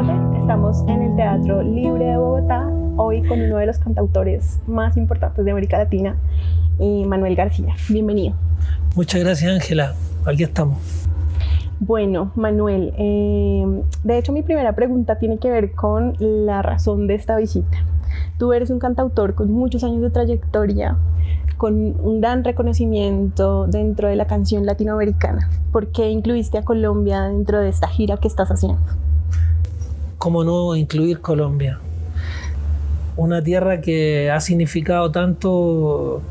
nuevamente. Estamos en el Teatro Libre de Bogotá, hoy con uno de los cantautores más importantes de América Latina, Manuel García. Bienvenido. Muchas gracias, Ángela. Aquí estamos. Bueno, Manuel, de hecho mi primera pregunta tiene que ver con la razón de esta visita. Tú eres un cantautor con muchos años de trayectoria, con un gran reconocimiento dentro de la canción latinoamericana. ¿Por qué incluiste a Colombia dentro de esta gira que estás haciendo? ¿Cómo no incluir Colombia? Una tierra que ha significado tanto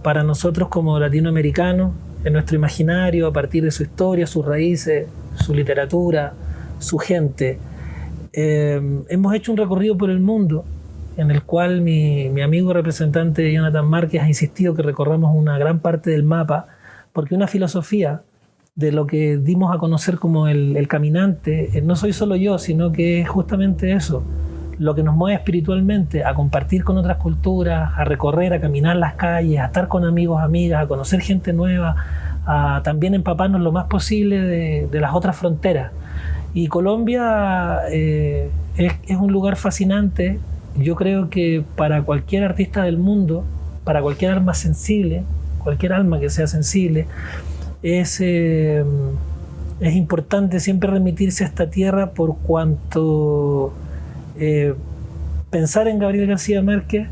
para nosotros como latinoamericanos, en nuestro imaginario, a partir de su historia, sus raíces, su literatura, su gente. Hemos hecho un recorrido por el mundo en el cual mi amigo representante Jonathan Márquez ha insistido que recorramos una gran parte del mapa, porque una filosofía de lo que dimos a conocer como el caminante, no soy solo yo, sino que es justamente eso, lo que nos mueve espiritualmente, a compartir con otras culturas, a recorrer, a caminar las calles, a estar con amigos, amigas, a conocer gente nueva, a también empaparnos lo más posible de las otras fronteras. Y Colombia es un lugar fascinante. Yo creo que para cualquier artista del mundo, para cualquier alma sensible, cualquier alma que sea sensible, es importante siempre remitirse a esta tierra, por cuanto pensar en Gabriel García Márquez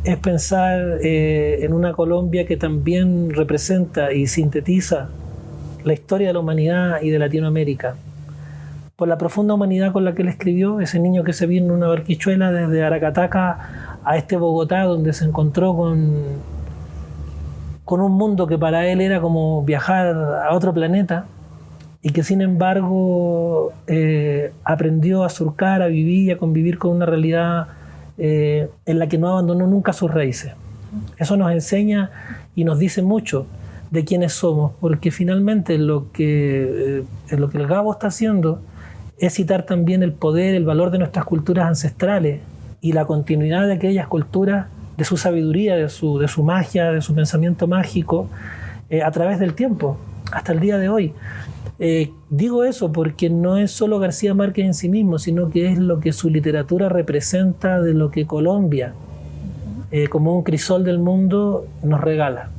es pensar en una Colombia que también representa y sintetiza la historia de la humanidad y de Latinoamérica. Por la profunda humanidad con la que él escribió, ese niño que se vino en una barquichuela desde Aracataca a este Bogotá, donde se encontró con un mundo que para él era como viajar a otro planeta, y que sin embargo aprendió a surcar, a vivir y a convivir con una realidad en la que no abandonó nunca sus raíces. Eso nos enseña y nos dice mucho de quiénes somos, porque finalmente lo que el Gabo está haciendo es citar también el poder, el valor de nuestras culturas ancestrales y la continuidad de aquellas culturas, de su sabiduría, de su magia, de su pensamiento mágico, a través del tiempo, hasta el día de hoy. Digo eso porque no es solo García Márquez en sí mismo, sino que es lo que su literatura representa de lo que Colombia, como un crisol del mundo, nos regala.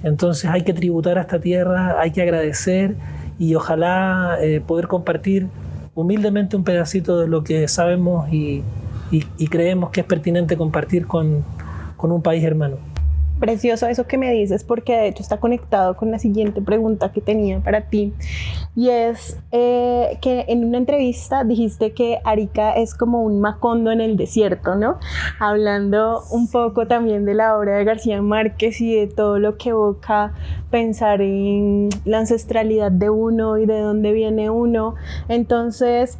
Entonces hay que tributar a esta tierra, hay que agradecer y ojalá poder compartir humildemente un pedacito de lo que sabemos y creemos que es pertinente compartir con un país hermano. Precioso eso que me dices, porque de hecho está conectado con la siguiente pregunta que tenía para ti, y es que en una entrevista dijiste que Arica es como un Macondo en el desierto, ¿no? Hablando un poco también de la obra de García Márquez y de todo lo que evoca pensar en la ancestralidad de uno y de dónde viene uno. Entonces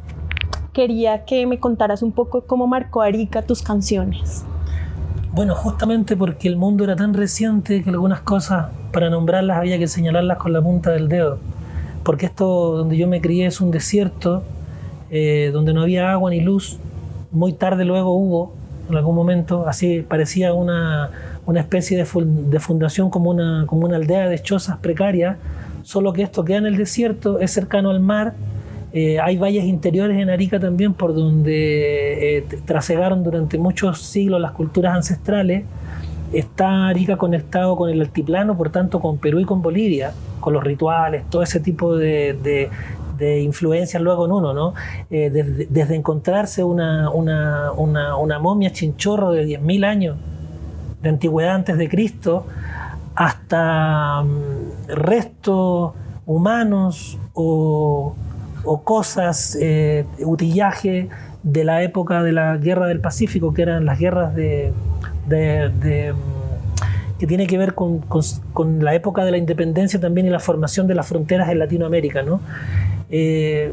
quería que me contaras un poco cómo marcó Arica tus canciones. Bueno, justamente porque el mundo era tan reciente que algunas cosas, para nombrarlas, había que señalarlas con la punta del dedo. Porque esto donde yo me crié es un desierto, donde no había agua ni luz. Muy tarde luego hubo, en algún momento, así parecía una especie de fundación, como una aldea de chozas precarias, solo que esto queda en el desierto, es cercano al mar. Hay valles interiores en Arica también por donde trasegaron durante muchos siglos las culturas ancestrales. Está Arica conectado con el altiplano, por tanto con Perú y con Bolivia, con los rituales, todo ese tipo de influencias luego en uno, ¿no? Desde encontrarse una momia chinchorro de 10.000 años de antigüedad antes de Cristo, hasta restos humanos o cosas, utillaje de la época de la Guerra del Pacífico, que eran las guerras que tiene que ver con la época de la independencia también y la formación de las fronteras en Latinoamérica, ¿no?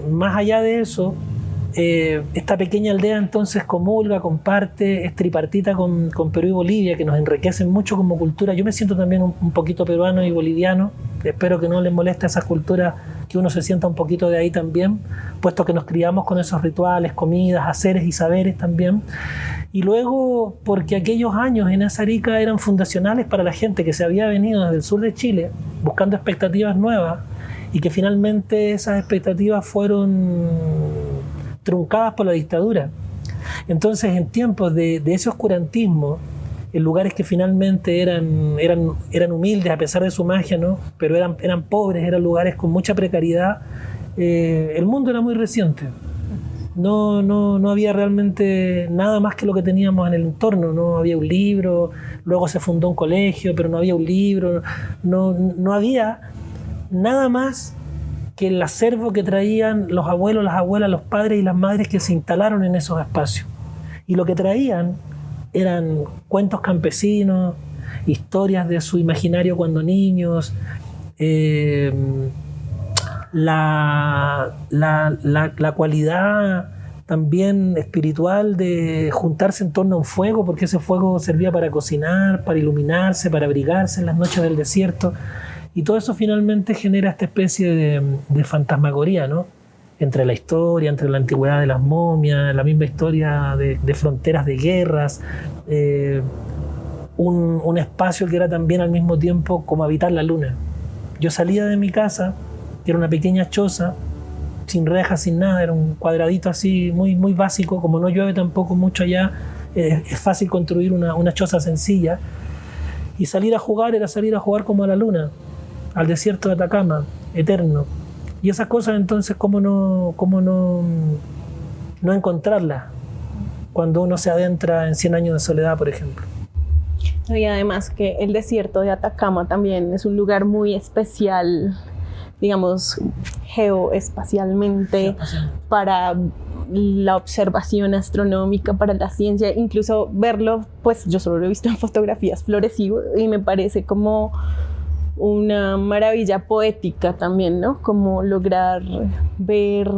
Más allá de eso, esta pequeña aldea entonces comulga, comparte, es tripartita con Perú y Bolivia, que nos enriquecen mucho como cultura. Yo me siento también un poquito peruano y boliviano. Espero que no les moleste a esas culturas que uno se sienta un poquito de ahí también, puesto que nos criamos con esos rituales, comidas, haceres y saberes también. Y luego, porque aquellos años en esa Arica eran fundacionales para la gente que se había venido desde el sur de Chile buscando expectativas nuevas, y que finalmente esas expectativas fueron truncadas por la dictadura. Entonces, en tiempos de ese oscurantismo, en lugares que finalmente eran humildes a pesar de su magia, ¿no? Pero eran pobres, eran lugares con mucha precariedad, el mundo era muy reciente. No había realmente nada más que lo que teníamos en el entorno. No había un libro, luego se fundó un colegio, pero no había un libro, no había nada más que el acervo que traían los abuelos, las abuelas, los padres y las madres que se instalaron en esos espacios. Y lo que traían eran cuentos campesinos, historias de su imaginario cuando niños, la cualidad también espiritual de juntarse en torno a un fuego, porque ese fuego servía para cocinar, para iluminarse, para abrigarse en las noches del desierto. Y todo eso finalmente genera esta especie de fantasmagoría, ¿no? Entre la historia, entre la antigüedad de las momias, la misma historia de fronteras de guerras, un espacio que era también al mismo tiempo como habitar la luna. Yo salía de mi casa, que era una pequeña choza, sin rejas, sin nada, era un cuadradito así muy, muy básico, como no llueve tampoco mucho allá, es fácil construir una choza sencilla, y salir a jugar era salir a jugar como a la luna, al desierto de Atacama, eterno. Y esas cosas entonces, ¿cómo no encontrarlas cuando uno se adentra en 100 años de soledad, por ejemplo? Y además que el desierto de Atacama también es un lugar muy especial, digamos, geoespacialmente, para la observación astronómica, para la ciencia, incluso verlo, pues yo solo lo he visto en fotografías florecido y me parece como una maravilla poética también, ¿no? Como lograr ver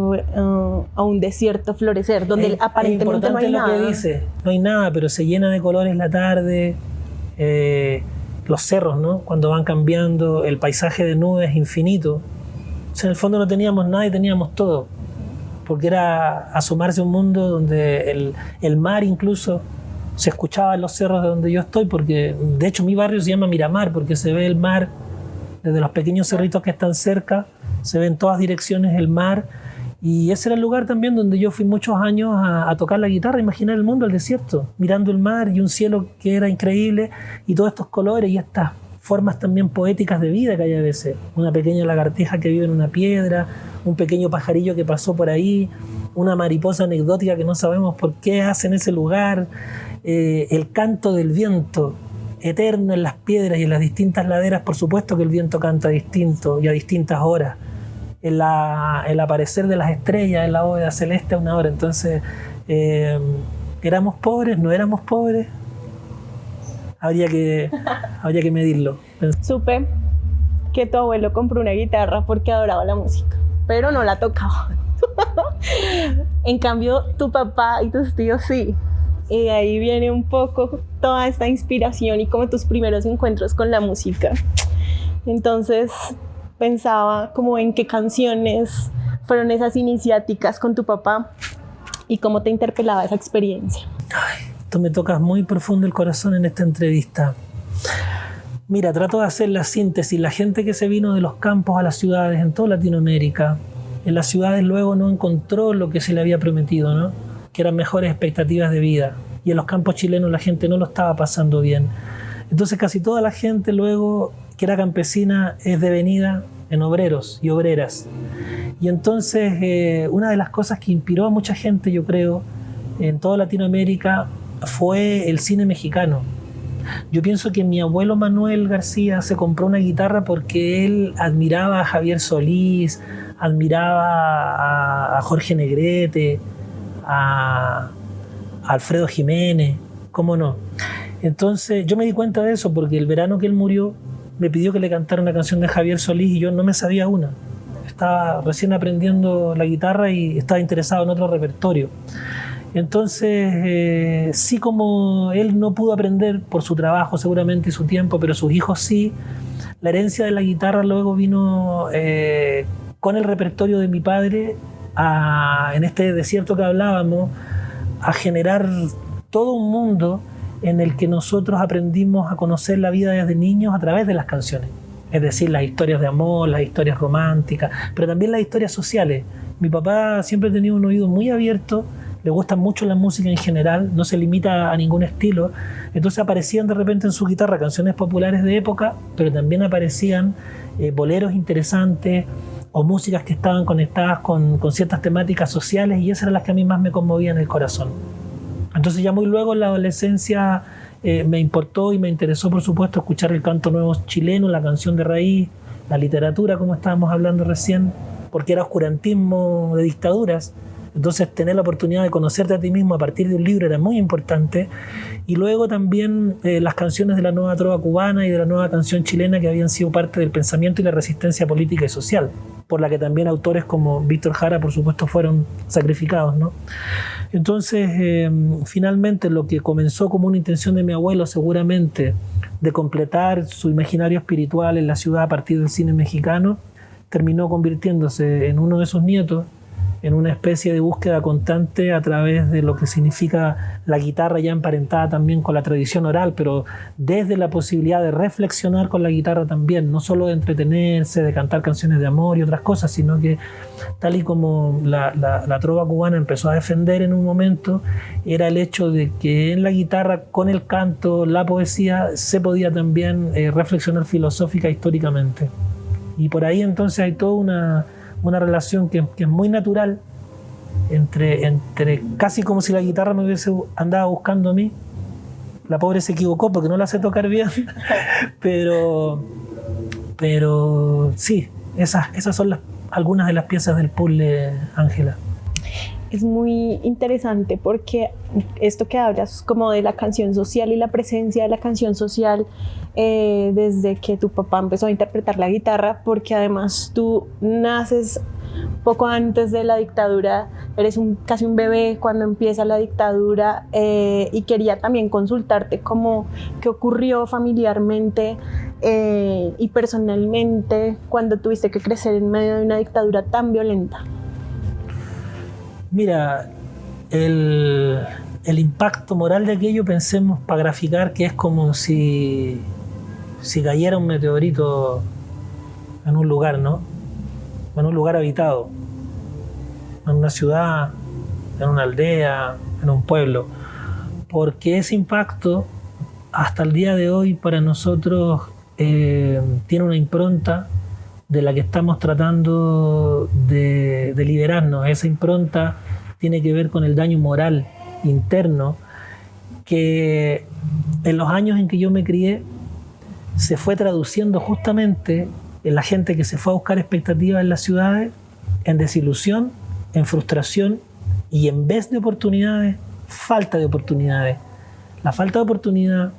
a un desierto florecer, donde aparentemente no hay nada. Es lo que dice, no hay nada, pero se llena de colores la tarde, los cerros, ¿no? Cuando van cambiando, el paisaje de nubes infinito. O sea, en el fondo no teníamos nada y teníamos todo, porque era asomarse a un mundo donde el mar incluso se escuchaba en los cerros de donde yo estoy, porque de hecho mi barrio se llama Miramar, porque se ve el mar desde los pequeños cerritos que están cerca, se ve en todas direcciones el mar, y ese era el lugar también donde yo fui muchos años a tocar la guitarra, a imaginar el mundo, el desierto, mirando el mar y un cielo que era increíble, y todos estos colores y estas formas también poéticas de vida que hay a veces. Una pequeña lagartija que vive en una piedra, un pequeño pajarillo que pasó por ahí, una mariposa anecdótica que no sabemos por qué hace en ese lugar, el canto del viento eterno en las piedras y en las distintas laderas. Por supuesto que el viento canta distinto y a distintas horas, el aparecer de las estrellas en la bóveda celeste a una hora. Entonces, ¿éramos pobres? ¿No éramos pobres? Habría que medirlo. Supe que tu abuelo compró una guitarra porque adoraba la música, pero no la tocaba. En cambio, tu papá y tus tíos sí. Y de ahí viene un poco toda esta inspiración y como tus primeros encuentros con la música. Entonces pensaba como en qué canciones fueron esas iniciáticas con tu papá y cómo te interpelaba esa experiencia. Ay, tú me tocas muy profundo el corazón en esta entrevista. Mira, trato de hacer la síntesis. La gente que se vino de los campos a las ciudades en toda Latinoamérica, en las ciudades luego no encontró lo que se le había prometido, ¿no? Que eran mejores expectativas de vida. Y en los campos chilenos la gente no lo estaba pasando bien. Entonces casi toda la gente luego que era campesina es devenida en obreros y obreras. Y entonces una de las cosas que inspiró a mucha gente, yo creo, en toda Latinoamérica fue el cine mexicano. Yo pienso que mi abuelo Manuel García se compró una guitarra porque él admiraba a Javier Solís, admiraba a Jorge Negrete, a Alfredo Jiménez, ¿cómo no? Entonces yo me di cuenta de eso porque el verano que él murió me pidió que le cantara una canción de Javier Solís y yo no me sabía una. Estaba recién aprendiendo la guitarra y estaba interesado en otro repertorio. Entonces, sí, como él no pudo aprender por su trabajo seguramente y su tiempo, pero sus hijos sí, la herencia de la guitarra luego vino con el repertorio de mi padre en este desierto que hablábamos, a generar todo un mundo en el que nosotros aprendimos a conocer la vida desde niños a través de las canciones. Es decir, las historias de amor, las historias románticas, pero también las historias sociales. Mi papá siempre ha tenido un oído muy abierto, le gusta mucho la música en general, no se limita a ningún estilo. Entonces aparecían de repente en su guitarra canciones populares de época, pero también aparecían boleros interesantes o músicas que estaban conectadas con ciertas temáticas sociales, y esas eran las que a mí más me conmovían el corazón. Entonces ya muy luego en la adolescencia me importó y me interesó, por supuesto, escuchar el canto nuevo chileno, la canción de raíz, la literatura, como estábamos hablando recién, porque era oscurantismo de dictaduras. Entonces tener la oportunidad de conocerte a ti mismo a partir de un libro era muy importante. Y luego también las canciones de la nueva trova cubana y de la nueva canción chilena, que habían sido parte del pensamiento y la resistencia política y social, por la que también autores como Víctor Jara, por supuesto, fueron sacrificados, ¿no? Entonces, finalmente, lo que comenzó como una intención de mi abuelo, seguramente, de completar su imaginario espiritual en la ciudad a partir del cine mexicano, terminó convirtiéndose en uno de sus nietos, en una especie de búsqueda constante a través de lo que significa la guitarra, ya emparentada también con la tradición oral, pero desde la posibilidad de reflexionar con la guitarra también, no solo de entretenerse, de cantar canciones de amor y otras cosas, sino que tal y como la trova cubana empezó a defender en un momento, era el hecho de que en la guitarra, con el canto, la poesía, se podía también reflexionar filosófica históricamente. Y por ahí entonces hay toda una relación que es muy natural entre casi como si la guitarra me hubiese andado buscando a mí. La pobre se equivocó porque no la sé tocar bien, pero sí, esas son algunas de las piezas del puzzle, Ángela. Es muy interesante porque esto que hablas como de la canción social y la presencia de la canción social desde que tu papá empezó a interpretar la guitarra, porque además tú naces poco antes de la dictadura, eres casi un bebé cuando empieza la dictadura, y quería también consultarte cómo qué ocurrió familiarmente y personalmente cuando tuviste que crecer en medio de una dictadura tan violenta. Mira, el impacto moral de aquello, pensemos para graficar que es como si cayera un meteorito en un lugar, ¿no? En un lugar habitado, en una ciudad, en una aldea, en un pueblo. Porque ese impacto, hasta el día de hoy, para nosotros tiene una impronta de la que estamos tratando de liberarnos. Esa impronta tiene que ver con el daño moral interno que en los años en que yo me crié se fue traduciendo justamente en la gente que se fue a buscar expectativas en las ciudades, en desilusión, en frustración y, en vez de oportunidades, falta de oportunidades. La falta de oportunidad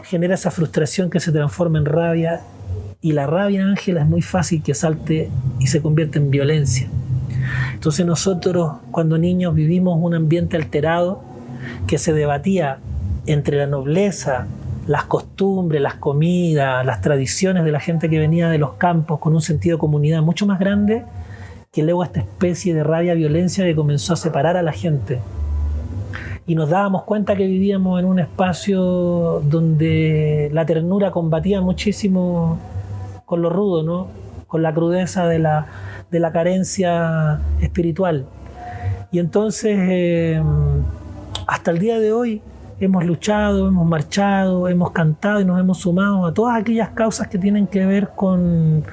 genera esa frustración que se transforma en rabia, y la rabia, Ángela, es muy fácil que salte y se convierte en violencia. Entonces nosotros, cuando niños, vivimos un ambiente alterado que se debatía entre la nobleza, las costumbres, las comidas, las tradiciones de la gente que venía de los campos con un sentido de comunidad mucho más grande, que luego esta especie de rabia, violencia que comenzó a separar a la gente. Y nos dábamos cuenta que vivíamos en un espacio donde la ternura combatía muchísimo con lo rudo, ¿no? Con la crudeza de la carencia espiritual. Y entonces, hasta el día de hoy, hemos luchado, hemos marchado, hemos cantado y nos hemos sumado a todas aquellas causas que tienen que ver con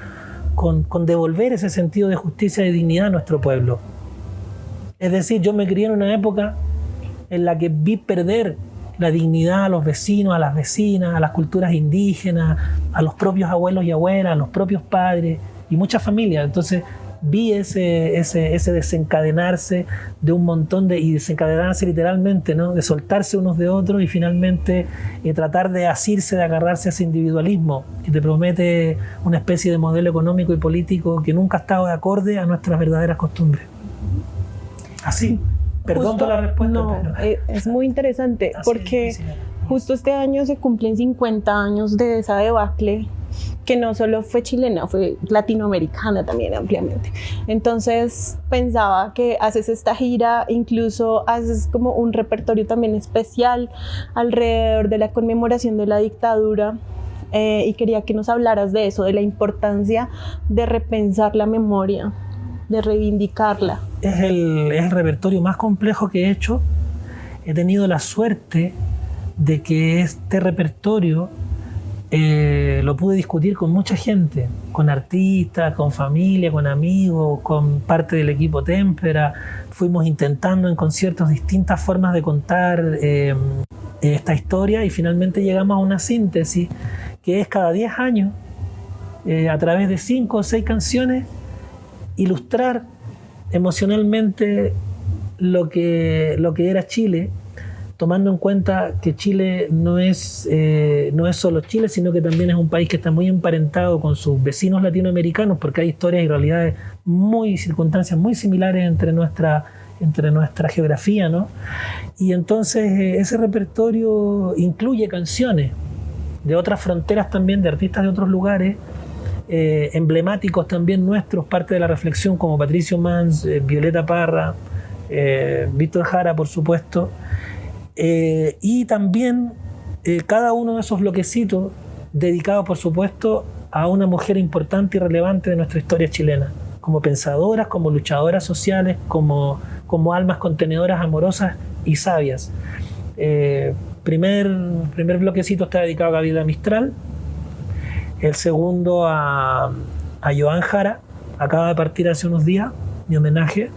devolver ese sentido de justicia y dignidad a nuestro pueblo. Es decir, yo me crié en una época en la que vi perder la dignidad a los vecinos, a las vecinas, a las culturas indígenas, a los propios abuelos y abuelas, a los propios padres y muchas familias. Entonces vi ese desencadenarse de un montón y desencadenarse literalmente, ¿no? De soltarse unos de otros y finalmente tratar de asirse, de agarrarse a ese individualismo que te promete una especie de modelo económico y político que nunca ha estado de acorde a nuestras verdaderas costumbres. Así. Perdón por la respuesta. No, pero es muy interesante porque justo este año se cumplen 50 años de esa debacle que no solo fue chilena, fue latinoamericana también ampliamente. Entonces pensaba que haces esta gira, incluso haces como un repertorio también especial alrededor de la conmemoración de la dictadura, y quería que nos hablaras de eso, de la importancia de repensar la memoria de reivindicarla. Es el repertorio más complejo que he hecho. He tenido la suerte de que este repertorio lo pude discutir con mucha gente, con artistas, con familia, con amigos, con parte del equipo Témpera. Fuimos intentando en conciertos distintas formas de contar esta historia y finalmente llegamos a una síntesis que es cada 10 años, a través de 5 o 6 canciones, ilustrar emocionalmente lo que era Chile, tomando en cuenta que Chile no es solo Chile, sino que también es un país que está muy emparentado con sus vecinos latinoamericanos, porque hay historias y realidades circunstancias muy similares entre nuestra geografía, ¿no? Y entonces ese repertorio incluye canciones de otras fronteras también, de artistas de otros lugares, emblemáticos también nuestros, parte de la reflexión, como Patricio Mans, Violeta Parra, Víctor Jara, por supuesto. Y también cada uno de esos bloquecitos dedicados, por supuesto, a una mujer importante y relevante de nuestra historia chilena, como pensadoras, como luchadoras sociales, como almas contenedoras amorosas y sabias. Primer bloquecito está dedicado a Gabriela Mistral, el segundo a Joan Jara, acaba de partir hace unos días, mi homenaje,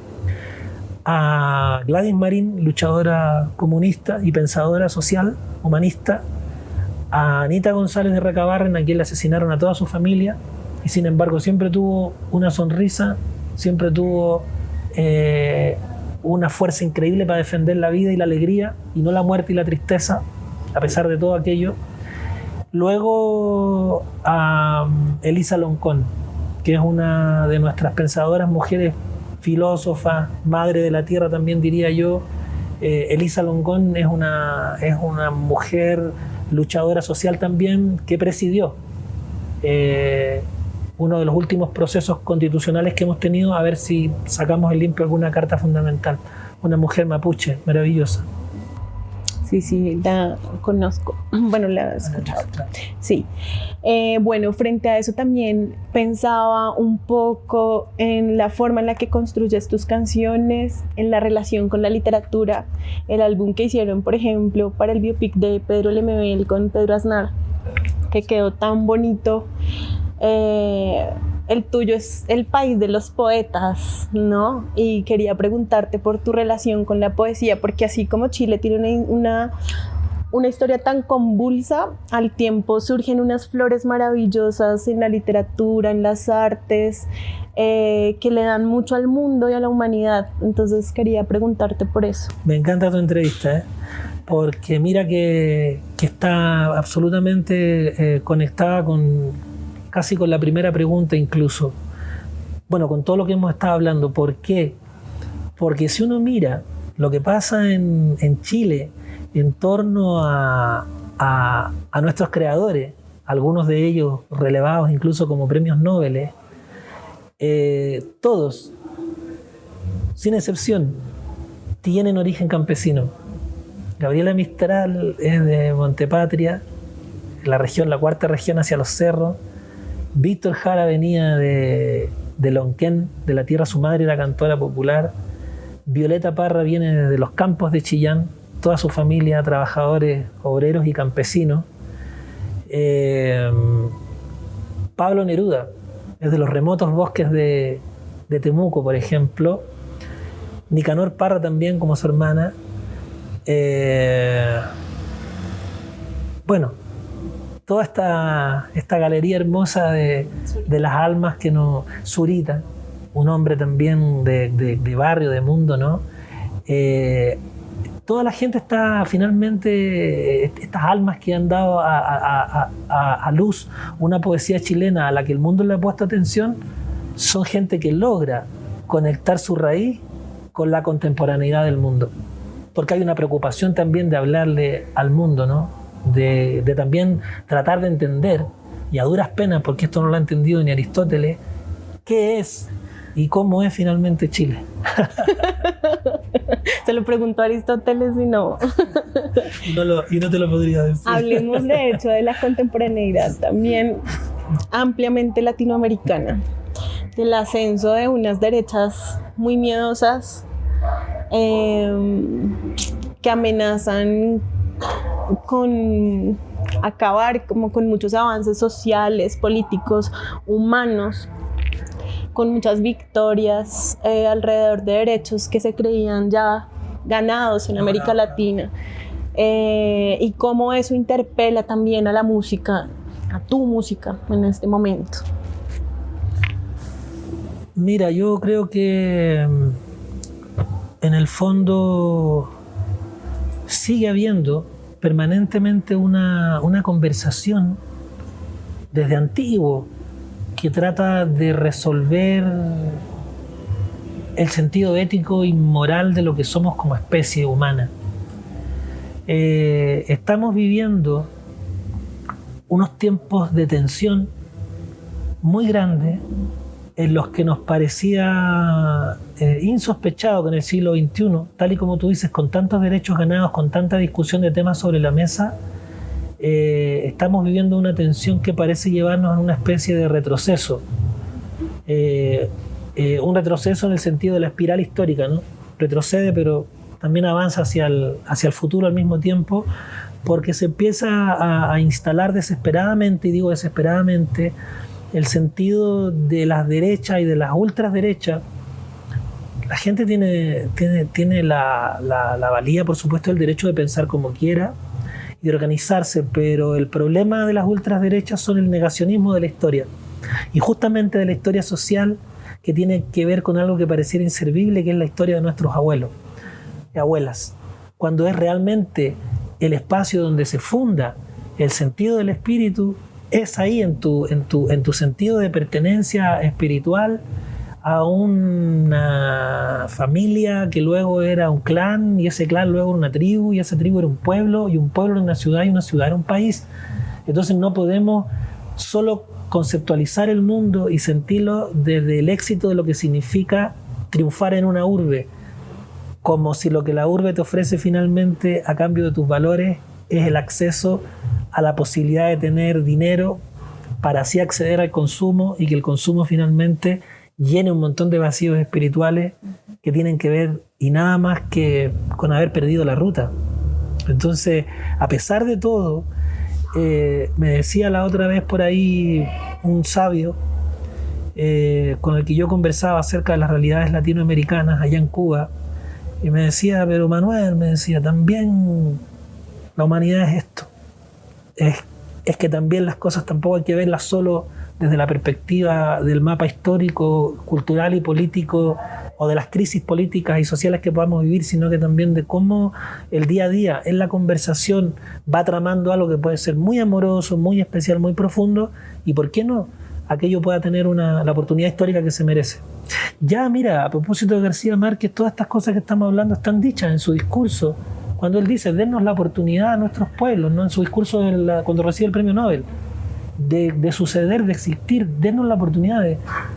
a Gladys Marín, luchadora comunista y pensadora social, humanista, a Anita González de Recabarren, a quien le asesinaron a toda su familia, y sin embargo siempre tuvo una sonrisa, siempre tuvo una fuerza increíble para defender la vida y la alegría, y no la muerte y la tristeza, a pesar de todo aquello. Luego a Elisa Loncón, que es una de nuestras pensadoras mujeres, filósofa, madre de la tierra también diría yo. Elisa Loncón es una mujer luchadora social también, que presidió uno de los últimos procesos constitucionales que hemos tenido, a ver si sacamos en limpio alguna carta fundamental. Una mujer mapuche maravillosa. Sí, la conozco. Bueno, la he escuchado. Sí. Bueno, frente a eso también pensaba un poco en la forma en la que construyes tus canciones, en la relación con la literatura. El álbum que hicieron, por ejemplo, para el biopic de Pedro Lemebel con Pedro Aznar, que quedó tan bonito. El tuyo es el país de los poetas, ¿no? Y quería preguntarte por tu relación con la poesía, porque así como Chile tiene una historia tan convulsa, al tiempo surgen unas flores maravillosas en la literatura, en las artes, que le dan mucho al mundo y a la humanidad. Entonces quería preguntarte por eso. Me encanta tu entrevista, porque mira que está absolutamente conectada casi con la primera pregunta incluso. Bueno, con todo lo que hemos estado hablando. ¿Por qué? Porque si uno mira lo que pasa en Chile en torno a nuestros creadores, algunos de ellos relevados incluso como premios Nobel, todos, sin excepción, tienen origen campesino. Gabriela Mistral es de Montepatria, la cuarta región hacia los cerros. Víctor Jara venía de Lonquén, de la tierra, su madre era cantora popular. Violeta Parra viene de los campos de Chillán, toda su familia, trabajadores, obreros y campesinos. Pablo Neruda es de los remotos bosques de Temuco, por ejemplo. Nicanor Parra también, como su hermana. Bueno, toda esta galería hermosa de las almas que nos... Zurita, un hombre también de barrio, de mundo, ¿no? Toda la gente está finalmente, estas almas que han dado a luz una poesía chilena a la que el mundo le ha puesto atención, son gente que logra conectar su raíz con la contemporaneidad del mundo. Porque hay una preocupación también de hablarle al mundo, ¿no? De también tratar de entender, y a duras penas, porque esto no lo ha entendido ni Aristóteles, qué es y cómo es finalmente Chile. Se lo preguntó a Aristóteles y no. y no te lo podría decir. Hablemos de hecho de la contemporaneidad también ampliamente latinoamericana. del ascenso de unas derechas muy miedosas que amenazan con acabar como con muchos avances sociales, políticos, humanos, con muchas victorias alrededor de derechos que se creían ya ganados en América Latina, y cómo eso interpela también a la música, a tu música en este momento. Mira, yo creo que en el fondo sigue habiendo permanentemente una conversación desde antiguo que trata de resolver el sentido ético y moral de lo que somos como especie humana. Estamos viviendo unos tiempos de tensión muy grandes en los que nos parecía insospechado que en el siglo XXI, tal y como tú dices, con tantos derechos ganados, con tanta discusión de temas sobre la mesa, estamos viviendo una tensión que parece llevarnos a una especie de retroceso. Un retroceso en el sentido de la espiral histórica, ¿no? Retrocede, pero también avanza hacia el futuro al mismo tiempo, porque se empieza a instalar desesperadamente, y digo desesperadamente, el sentido de las derechas y de las ultraderechas. La gente tiene la valía, por supuesto, el derecho de pensar como quiera y de organizarse, pero el problema de las ultraderechas son el negacionismo de la historia, y justamente de la historia social, que tiene que ver con algo que pareciera inservible, que es la historia de nuestros abuelos y abuelas, cuando es realmente el espacio donde se funda el sentido del espíritu. Es ahí en tu sentido de pertenencia espiritual a una familia que luego era un clan, y ese clan luego era una tribu, y esa tribu era un pueblo, y un pueblo era una ciudad, y una ciudad era un país. Entonces no podemos solo conceptualizar el mundo y sentirlo desde el éxito de lo que significa triunfar en una urbe, como si lo que la urbe te ofrece finalmente a cambio de tus valores es el acceso a la posibilidad de tener dinero para así acceder al consumo, y que el consumo finalmente llene un montón de vacíos espirituales que tienen que ver y nada más que con haber perdido la ruta. Entonces, a pesar de todo, me decía la otra vez por ahí un sabio con el que yo conversaba acerca de las realidades latinoamericanas allá en Cuba, y me decía, pero Manuel, me decía, también la humanidad es esto. Es que también las cosas tampoco hay que verlas solo desde la perspectiva del mapa histórico, cultural y político, o de las crisis políticas y sociales que podamos vivir, sino que también de cómo el día a día en la conversación va tramando algo que puede ser muy amoroso, muy especial, muy profundo, y por qué no, aquello pueda tener la oportunidad histórica que se merece. Ya, mira, a propósito de García Márquez, todas estas cosas que estamos hablando están dichas en su discurso, cuando él dice, dennos la oportunidad a nuestros pueblos, ¿no? En su discurso cuando recibe el premio Nobel, de suceder, de existir, dennos la oportunidad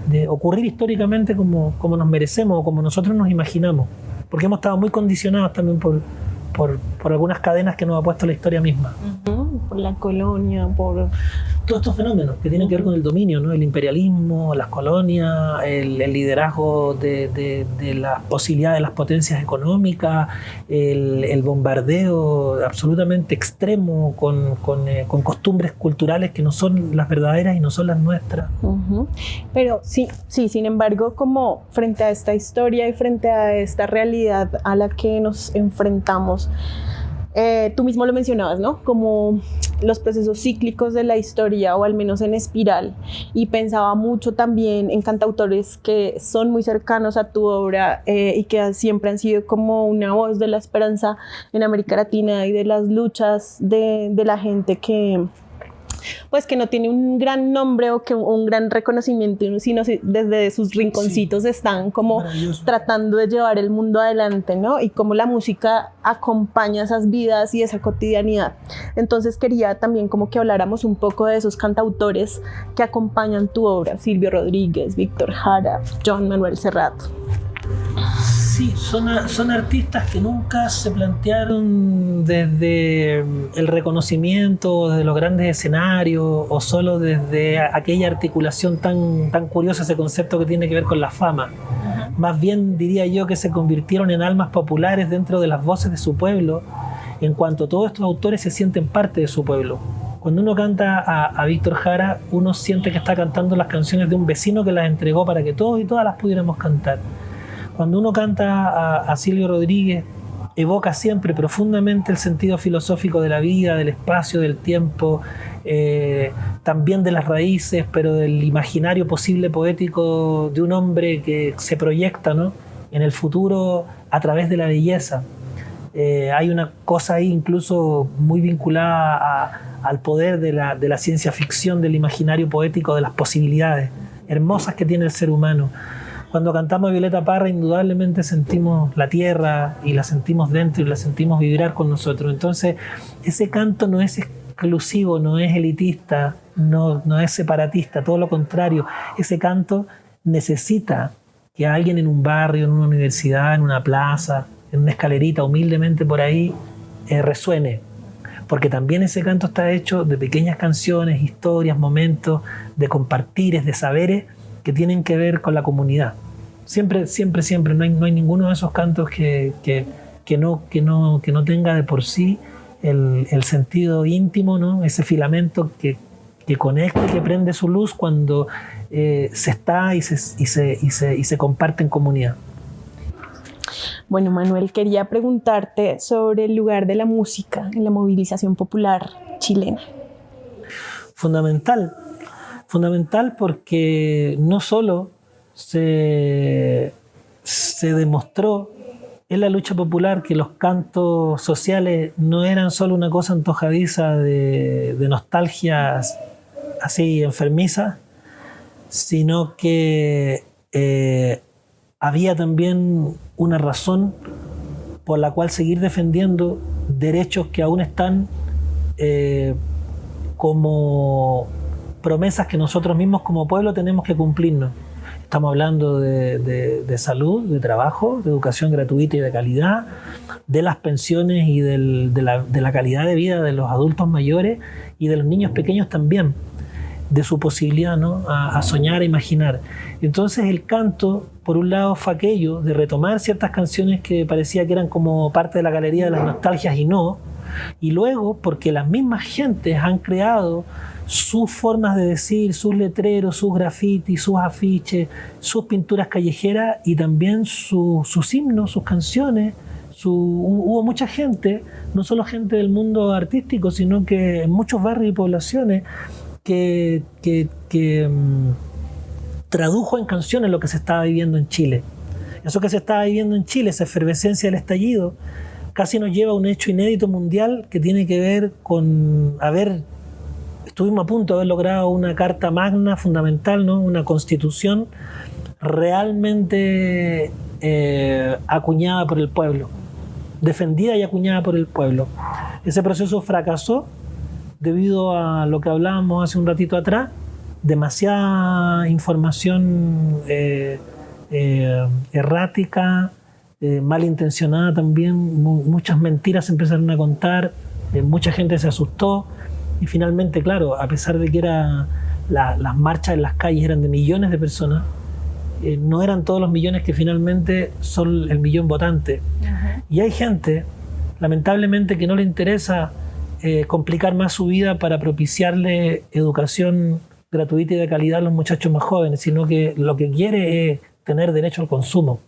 de ocurrir históricamente como nos merecemos o como nosotros nos imaginamos, porque hemos estado muy condicionados también por algunas cadenas que nos ha puesto la historia misma. Por la colonia, por todos estos fenómenos que tienen que ver con el dominio, ¿no? El imperialismo, las colonias, el liderazgo de las posibilidades de las potencias económicas, el bombardeo absolutamente extremo con costumbres culturales que no son las verdaderas y no son las nuestras. Pero sí, sin embargo, como frente a esta historia y frente a esta realidad a la que nos enfrentamos, tú mismo lo mencionabas, ¿no? Como los procesos cíclicos de la historia, o al menos en espiral, y pensaba mucho también en cantautores que son muy cercanos a tu obra y que siempre han sido como una voz de la esperanza en América Latina y de las luchas de la gente que no tiene un gran nombre o que un gran reconocimiento, sino desde sus rinconcitos están como tratando de llevar el mundo adelante, ¿no? Y cómo la música acompaña esas vidas y esa cotidianidad. Entonces quería también como que habláramos un poco de esos cantautores que acompañan tu obra: Silvio Rodríguez, Víctor Jara, Joan Manuel Serrat. Sí, son artistas que nunca se plantearon desde el reconocimiento de los grandes escenarios o solo desde aquella articulación tan curiosa, ese concepto que tiene que ver con la fama. Más bien diría yo que se convirtieron en almas populares dentro de las voces de su pueblo, en cuanto todos estos autores se sienten parte de su pueblo. Cuando uno canta a Víctor Jara, uno siente que está cantando las canciones de un vecino que las entregó para que todos y todas las pudiéramos cantar. Cuando uno canta a Silvio Rodríguez, evoca siempre profundamente el sentido filosófico de la vida, del espacio, del tiempo, también de las raíces, pero del imaginario posible poético de un hombre que se proyecta, ¿no?, en el futuro a través de la belleza. Hay una cosa ahí incluso muy vinculada al poder de la ciencia ficción, del imaginario poético, de las posibilidades hermosas que tiene el ser humano. Cuando cantamos a Violeta Parra, indudablemente sentimos la tierra y la sentimos dentro y la sentimos vibrar con nosotros. Entonces, ese canto no es exclusivo, no es elitista, no es separatista, todo lo contrario. Ese canto necesita que alguien en un barrio, en una universidad, en una plaza, en una escalerita, humildemente por ahí, resuene. Porque también ese canto está hecho de pequeñas canciones, historias, momentos, de compartires, de saberes que tienen que ver con la comunidad. Siempre, no hay ninguno de esos cantos que no tenga de por sí el sentido íntimo, ¿no?, ese filamento que conecta y que prende su luz cuando se está y se comparte en comunidad. Bueno, Manuel, quería preguntarte sobre el lugar de la música en la movilización popular chilena. Fundamental porque no solo se demostró en la lucha popular que los cantos sociales no eran solo una cosa antojadiza de nostalgias así enfermizas, sino que había también una razón por la cual seguir defendiendo derechos que aún están como promesas que nosotros mismos como pueblo tenemos que cumplirnos. Estamos hablando de salud, de trabajo, de educación gratuita y de calidad, de las pensiones y de la calidad de vida de los adultos mayores y de los niños pequeños también, de su posibilidad, ¿no?, a soñar, a imaginar. Entonces el canto, por un lado, fue aquello de retomar ciertas canciones que parecía que eran como parte de la galería de las nostalgias y luego porque las mismas gentes han creado sus formas de decir, sus letreros, sus grafitis, sus afiches, sus pinturas callejeras y también sus himnos, sus canciones. Hubo mucha gente, no solo gente del mundo artístico, sino que en muchos barrios y poblaciones que tradujo en canciones lo que se estaba viviendo en Chile. Eso que se estaba viviendo en Chile, esa efervescencia del estallido, casi nos lleva a un hecho inédito mundial que tiene que ver con estuvimos a punto de haber logrado una carta magna fundamental, ¿no?, una constitución realmente acuñada por el pueblo, defendida y acuñada por el pueblo. Ese proceso fracasó debido a lo que hablábamos hace un ratito atrás, demasiada información errática, malintencionada también, muchas mentiras se empezaron a contar, mucha gente se asustó y finalmente, claro, a pesar de que las marchas en las calles eran de millones de personas, no eran todos los millones que finalmente son el millón votante. Y hay gente, lamentablemente, que no le interesa complicar más su vida para propiciarle educación gratuita y de calidad a los muchachos más jóvenes, sino que lo que quiere es tener derecho al consumo,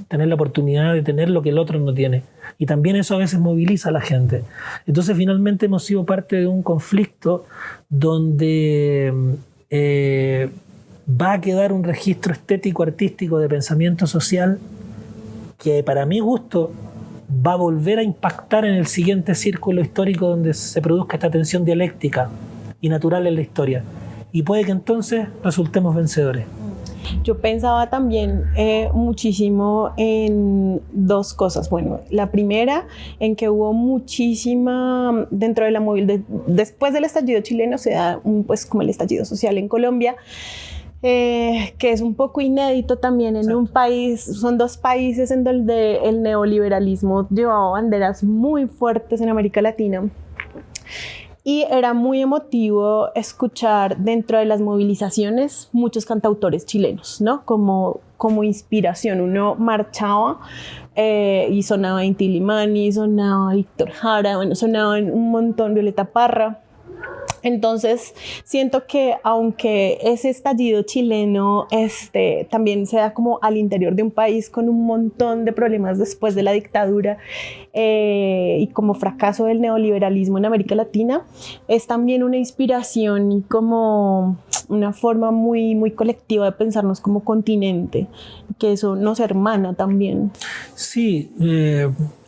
tener la oportunidad de tener lo que el otro no tiene. Y también eso a veces moviliza a la gente. Entonces finalmente hemos sido parte de un conflicto donde va a quedar un registro estético, artístico, de pensamiento social que para mi gusto va a volver a impactar en el siguiente círculo histórico donde se produzca esta tensión dialéctica y natural en la historia. Y puede que entonces resultemos vencedores. Yo pensaba también muchísimo en dos cosas. Bueno, la primera, en que hubo muchísima, dentro de la después del estallido chileno se da pues como el estallido social en Colombia, que es un poco inédito también en un país, son dos países en donde el neoliberalismo llevaba banderas muy fuertes en América Latina. Y era muy emotivo escuchar dentro de las movilizaciones muchos cantautores chilenos, ¿no? Como inspiración. Uno marchaba y sonaba Inti Illimani, sonaba Víctor Jara, bueno, sonaban un montón, Violeta Parra. Entonces siento que aunque ese estallido chileno también se da como al interior de un país con un montón de problemas después de la dictadura y como fracaso del neoliberalismo en América Latina, es también una inspiración y como una forma muy, muy colectiva de pensarnos como continente, que eso nos hermana también. Sí,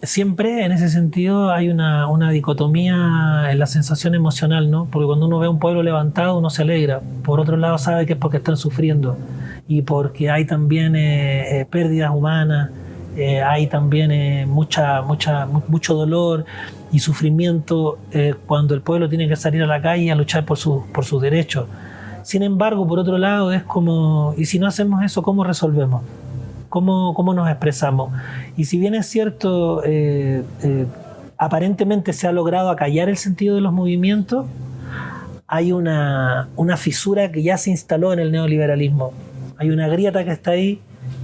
siempre en ese sentido hay una dicotomía en la sensación emocional, ¿no? Porque cuando uno ve a un pueblo levantado, uno se alegra. Por otro lado, sabe que es porque están sufriendo y porque hay también pérdidas humanas, hay también mucho dolor y sufrimiento cuando el pueblo tiene que salir a la calle a luchar por sus derechos. Sin embargo, por otro lado, es como, ¿y si no hacemos eso, cómo resolvemos? ¿Cómo nos expresamos? Y si bien es cierto, aparentemente se ha logrado acallar el sentido de los movimientos, hay una fisura que ya se instaló en el neoliberalismo. Hay una grieta que está ahí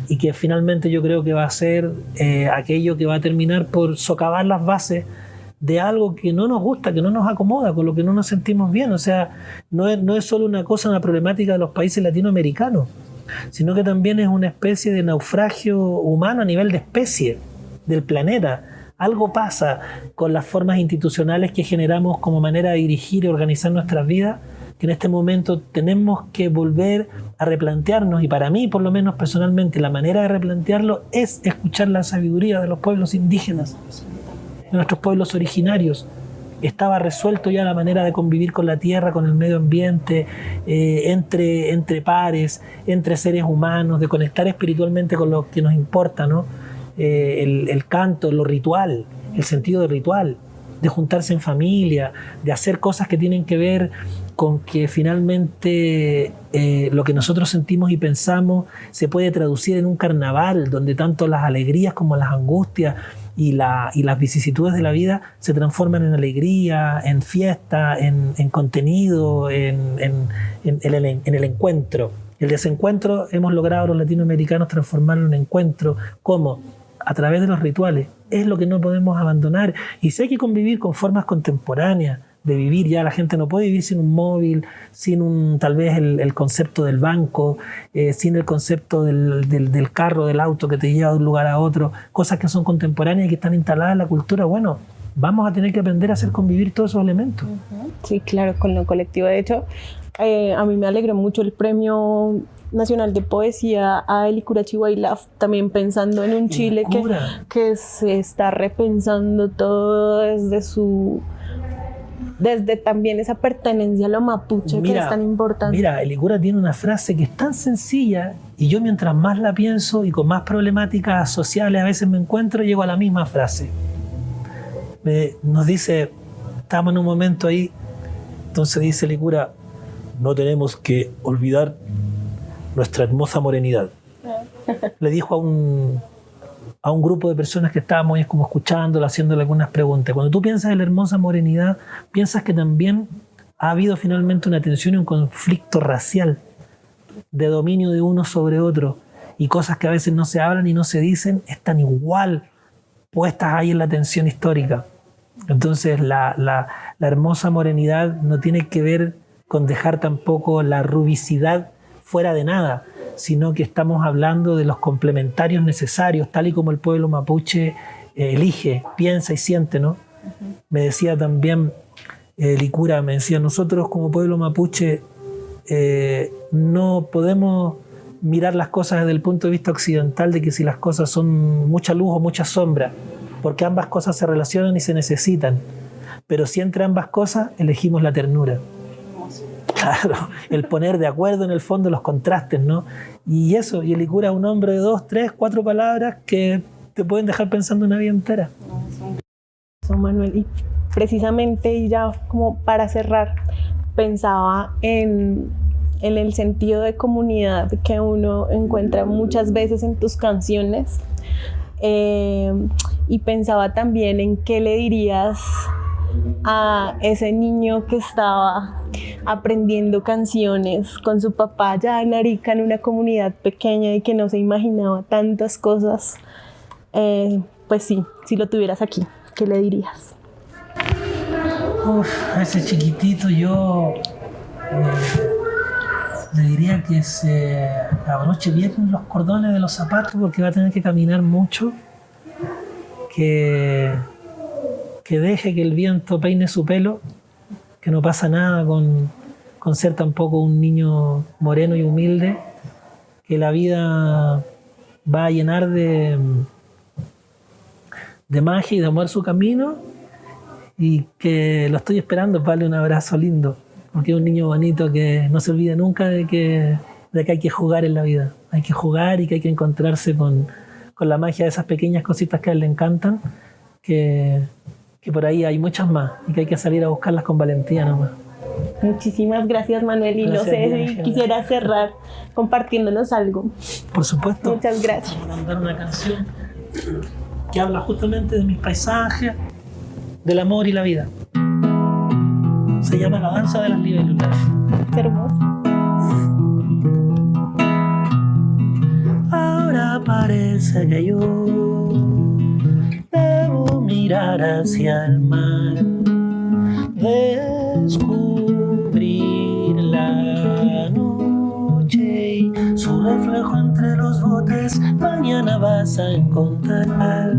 y que finalmente yo creo que va a ser aquello que va a terminar por socavar las bases de algo que no nos gusta, que no nos acomoda, con lo que no nos sentimos bien. O sea, no es solo una problemática de los países latinoamericanos, sino que también es una especie de naufragio humano a nivel de especie del planeta. Algo pasa con las formas institucionales que generamos como manera de dirigir y organizar nuestras vidas, que en este momento tenemos que volver a replantearnos, y para mí, por lo menos personalmente, la manera de replantearlo es escuchar la sabiduría de los pueblos indígenas, de nuestros pueblos originarios. Estaba resuelto ya la manera de convivir con la tierra, con el medio ambiente, entre pares, entre seres humanos, de conectar espiritualmente con lo que nos importa, ¿no? El canto, lo ritual, el sentido del ritual, de juntarse en familia, de hacer cosas que tienen que ver con que finalmente lo que nosotros sentimos y pensamos se puede traducir en un carnaval donde tanto las alegrías como las angustias y las vicisitudes de la vida se transforman en alegría, en fiesta, en contenido, en el encuentro. El desencuentro hemos logrado los latinoamericanos transformarlo en encuentro. ¿Cómo? A través de los rituales. Es lo que no podemos abandonar. Y si hay que convivir con formas contemporáneas de vivir, ya la gente no puede vivir sin un móvil, sin tal vez el concepto del banco, sin el concepto del carro, del auto que te lleva de un lugar a otro, cosas que son contemporáneas y que están instaladas en la cultura. Bueno, vamos a tener que aprender a hacer convivir todos esos elementos. Sí, claro, con lo colectivo. De hecho, a mí me alegró mucho el Premio Nacional de Poesía a Helicura Chihuahilaf, también pensando en un Chile que se está repensando todo desde también esa pertenencia a lo mapuche, que es tan importante. Mira, Helicura tiene una frase que es tan sencilla y yo mientras más la pienso y con más problemáticas sociales a veces me encuentro, llego a la misma frase. Nos dice, estamos en un momento ahí, entonces dice Helicura, no tenemos que olvidar nuestra hermosa morenidad. Le dijo a un grupo de personas que estábamos como escuchándola, haciéndole algunas preguntas. Cuando tú piensas en la hermosa morenidad, piensas que también ha habido finalmente una tensión y un conflicto racial de dominio de uno sobre otro, y cosas que a veces no se hablan y no se dicen están igual puestas ahí en la tensión histórica. Entonces la hermosa morenidad no tiene que ver con dejar tampoco la rubicidad fuera de nada, sino que estamos hablando de los complementarios necesarios, tal y como el pueblo mapuche elige, piensa y siente, ¿no? Me decía también Licura, me decía, nosotros como pueblo mapuche no podemos mirar las cosas desde el punto de vista occidental, de que si las cosas son mucha luz o mucha sombra, porque ambas cosas se relacionan y se necesitan, pero si entre ambas cosas elegimos la ternura. Claro, el poner de acuerdo en el fondo los contrastes, ¿no? Y eso, y Helicura es un hombre de 2, 3, 4 palabras que te pueden dejar pensando una vida entera. Manuel, y precisamente, y ya como para cerrar, pensaba en en el sentido de comunidad que uno encuentra muchas veces en tus canciones. Y pensaba también en qué le dirías a ese niño que estaba aprendiendo canciones con su papá allá en Arica, en una comunidad pequeña y que no se imaginaba tantas cosas. Pues sí, si lo tuvieras aquí, ¿qué le dirías? A ese chiquitito yo le diría que se abroche bien los cordones de los zapatos porque va a tener que caminar mucho, que deje que el viento peine su pelo, que no pasa nada con ser tampoco un niño moreno y humilde, que la vida va a llenar de magia y de amor su camino y que lo estoy esperando para darle un abrazo lindo, porque es un niño bonito que no se olvide nunca de que hay que jugar en la vida, hay que jugar y que hay que encontrarse con la magia de esas pequeñas cositas que a él le encantan, que por ahí hay muchas más y que hay que salir a buscarlas con valentía nomás. Muchísimas gracias, Manuel, y gracias, no sé si quisiera cerrar compartiéndonos algo. Por supuesto. Muchas gracias. Vamos a mandar una canción que habla justamente de mis paisajes, del amor y la vida. Se llama La danza de las libélulas. Es hermoso. Ahora parece que yo debo mirar hacia el mar, descubrir la noche y su reflejo entre los botes. Mañana vas a encontrar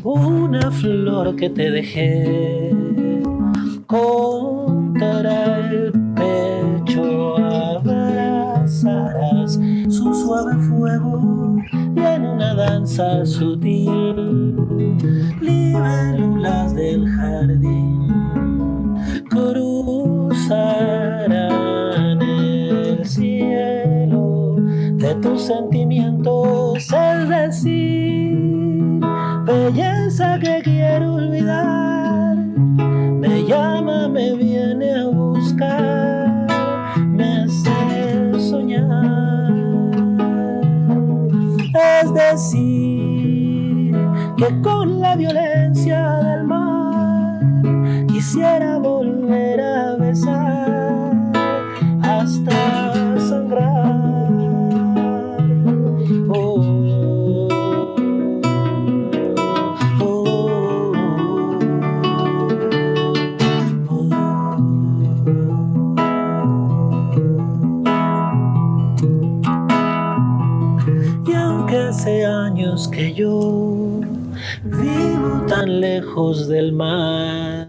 una flor que te dejé contra el pecho, abrazarás su suave fuego y en una danza sutil libélulas del jardín cruzarán el cielo de tus sentimientos, es decir, belleza que quiero olvidar, me llama, me viene a buscar, me hace soñar, es decir, que con la violencia del mar quisiera volver a besar hasta sangrar. Hace años que yo vivo tan lejos del mar,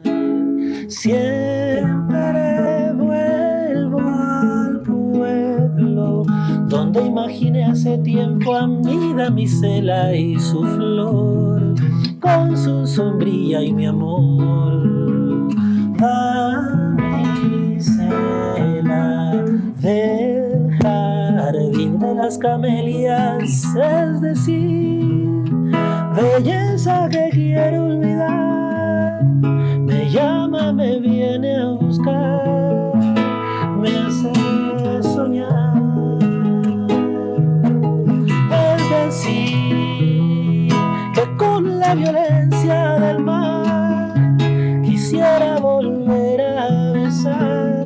siempre vuelvo al pueblo donde imaginé hace tiempo a mi damisela y su flor, con su sombrilla y mi amor. Damisela del jardín de las camelias, es decir, belleza que quiero olvidar, me llama, me viene a buscar, me hace soñar, es decir, que con la violencia del mar quisiera volver a besar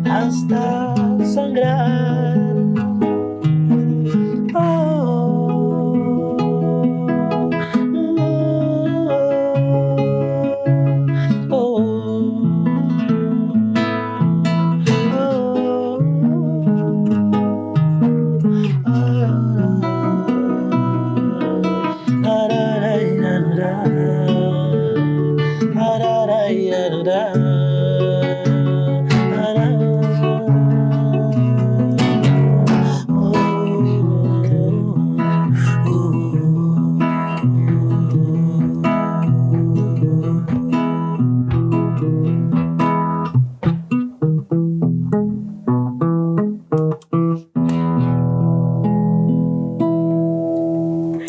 hasta sangrar.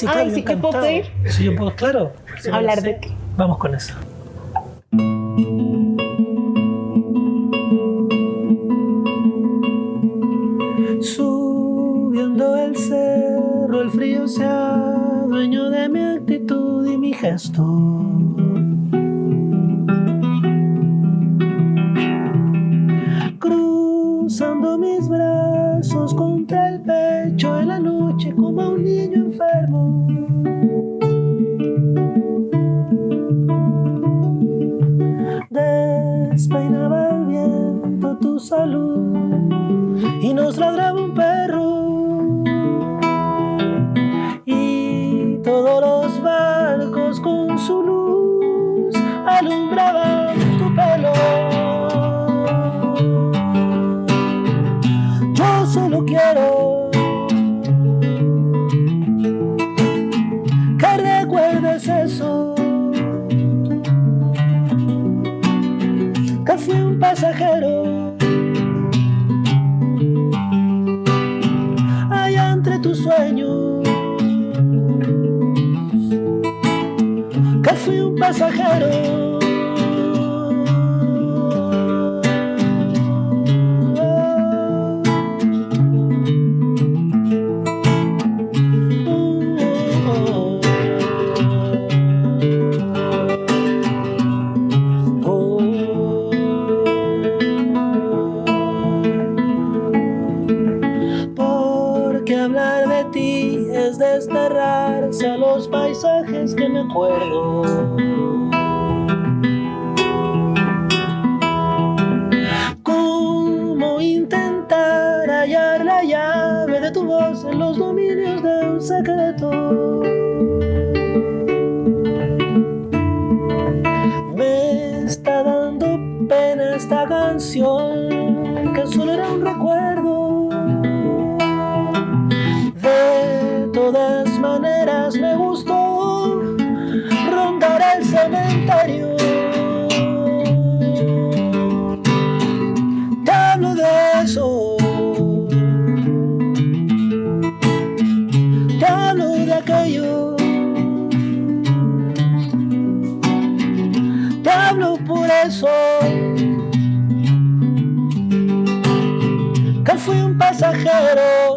Ay, sí que puedo pedir. Sí, yo puedo, claro. Hablar de ti. Vamos con eso. yo sea dueño de mi actitud y mi gesto. Cruzando mis brazos contra el pecho en la noche como un niño enfermo. Despeinaba el viento tu salud y nos ladraba un perro. Y todos los barcos con su luz alumbraban tu pelo. Yo solo quiero que recuerdes eso, que fui un pasajero allá entre tus sueños, que fui un pasajero. Hablar de ti es desterrarse a los paisajes que me acuerdo. ¿Cómo intentar hallar la llave de tu voz en los dominios de un secreto? Me está dando pena esta canción que solo era un recuerdo. De todas maneras me gustó rondar el cementerio. Te hablo de eso, te hablo de aquello, te hablo por eso, que fui un pasajero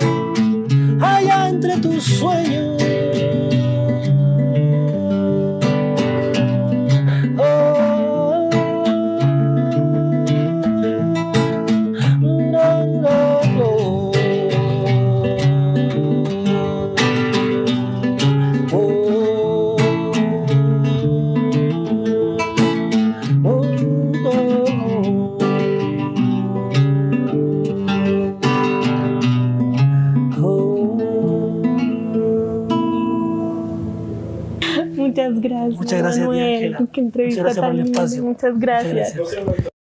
allá entre tus sueños. Oh, no, no, no. Oh, Muchas gracias. Muchas gracias, Manuel. Ángela. Qué entrevista Muchas gracias por tan el linda. espacio. Muchas gracias. Muchas gracias.